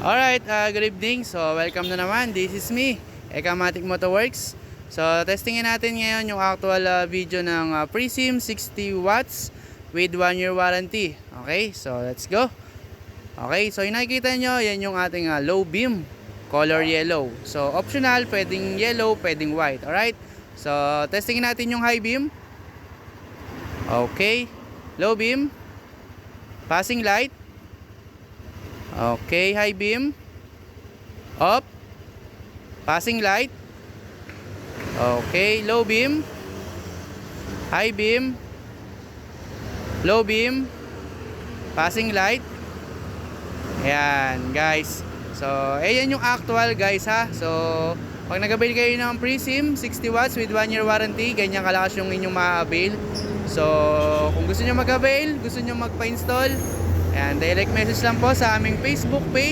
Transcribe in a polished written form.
Alright, good evening. So, welcome na naman. This is me, Ekamatic Motorworks. So, testingin natin ngayon yung actual video ng Presim 60 watts with 1 year warranty. Okay, so let's go. Okay, so yung nakikita nyo, yan yung ating low beam, color yellow. So, optional, pwedeng yellow, pwedeng white. Alright, so testingin natin yung high beam. Okay, low beam, passing light. Okay, high beam, up, passing light. Okay, low beam, high beam, low beam, passing light. Ayan guys, so ayan yung actual guys ha. So pag nag-avail kayo ng Presim 60 watts with 1 year warranty, ganyan kalakas yung inyong ma-avail. So kung gusto nyo mag-avail, gusto nyo magpa-install, ayan, direct message lang po sa aming Facebook page.